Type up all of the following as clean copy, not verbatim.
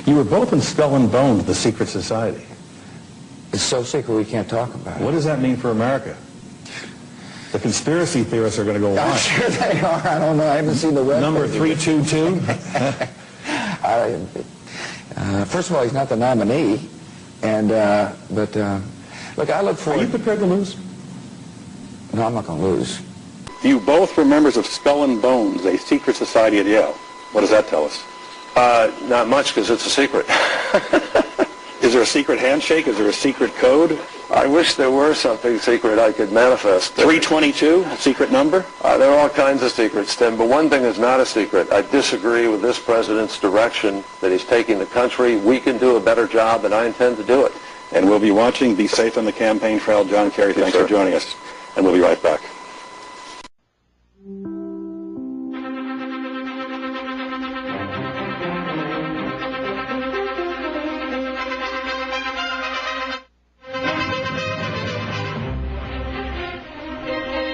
You were both in Skull and Bones, the secret society. It's so secret we can't talk about it. What does that mean for America? The conspiracy theorists are going to go I'm wild. sure they are. I don't know. I haven't seen the web. Number 322? First of all, he's not the nominee. And, look, I look forward... Are you prepared to lose? No, I'm not going to lose. You both were members of Skull and Bones, a secret society at Yale. What does that tell us? Not much, because it's a secret. Is there a secret handshake? Is there a secret code? I wish there were something secret I could manifest. 322, secret number? There are all kinds of secrets, Tim, but one thing is not a secret. I disagree with this president's direction that he's taking the country. We can do a better job, and I intend to do it. And we'll be watching. Be safe on the campaign trail. John Kerry, thanks for joining us. And we'll be right back.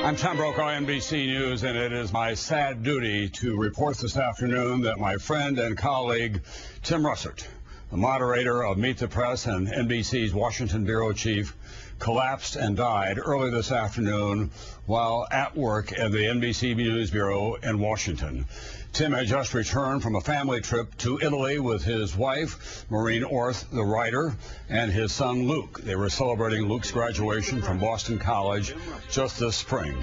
I'm Tom Brokaw, NBC News, and it is my sad duty to report this afternoon that my friend and colleague, Tim Russert, the moderator of Meet the Press and NBC's Washington bureau chief, collapsed and died early this afternoon while at work at the NBC News Bureau in Washington. Tim had just returned from a family trip to Italy with his wife, Maureen Orth, the writer, and his son, Luke. They were celebrating Luke's graduation from Boston College just this spring.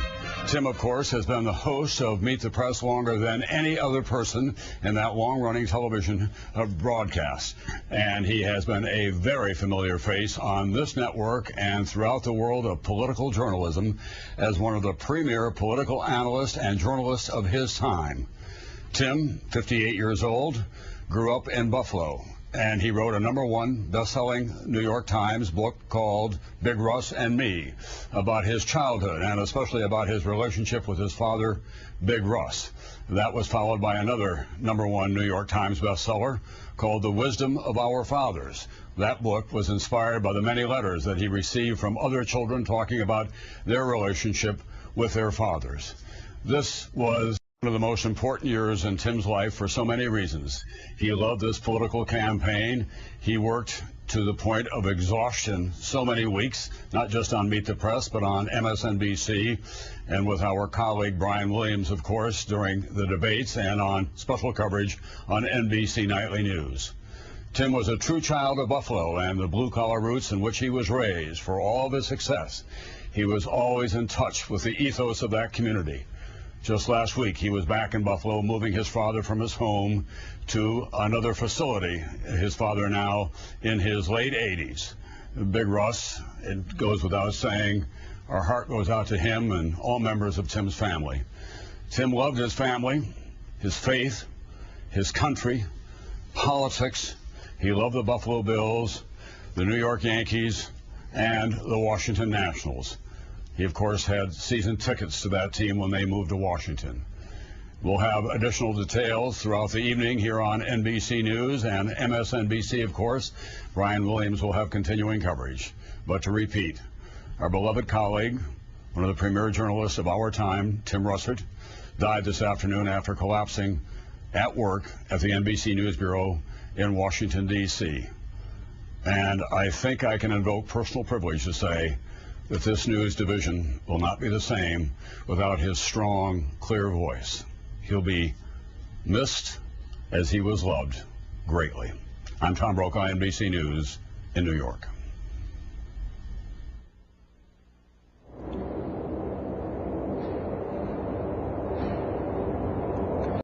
Tim, of course, has been the host of Meet the Press longer than any other person in that long-running television broadcast. And he has been a very familiar face on this network and throughout the world of political journalism as one of the premier political analysts and journalists of his time. Tim, 58 years old, grew up in Buffalo, and he wrote a #1 best-selling New York Times book called Big Russ and Me, about his childhood and especially about his relationship with his father, Big Russ. That was followed by another #1 New York Times bestseller called The Wisdom of Our Fathers. That book was inspired by the many letters that he received from other children talking about their relationship with their fathers. This was one of the most important years in Tim's life for so many reasons. He loved this political campaign. He worked to the point of exhaustion so many weeks, not just on Meet the Press, but on MSNBC and with our colleague Brian Williams, of course, during the debates and on special coverage on NBC Nightly News. Tim was a true child of Buffalo and the blue-collar roots in which he was raised. For all of his success, he was always in touch with the ethos of that community. Just last week, he was back in Buffalo, moving his father from his home to another facility. His father now in his late 80s. Big Russ, it goes without saying, our heart goes out to him and all members of Tim's family. Tim loved his family, his faith, his country, politics. He loved the Buffalo Bills, the New York Yankees, and the Washington Nationals. He, of course, had season tickets to that team when they moved to Washington. We'll have additional details throughout the evening here on NBC News and MSNBC, of course. Brian Williams will have continuing coverage. But to repeat, our beloved colleague, one of the premier journalists of our time, Tim Russert, died this afternoon after collapsing at work at the NBC News Bureau in Washington, D.C. And I think I can invoke personal privilege to say that this news division will not be the same without his strong, clear voice. He'll be missed as he was loved greatly. I'm Tom Brokaw, NBC News in New York.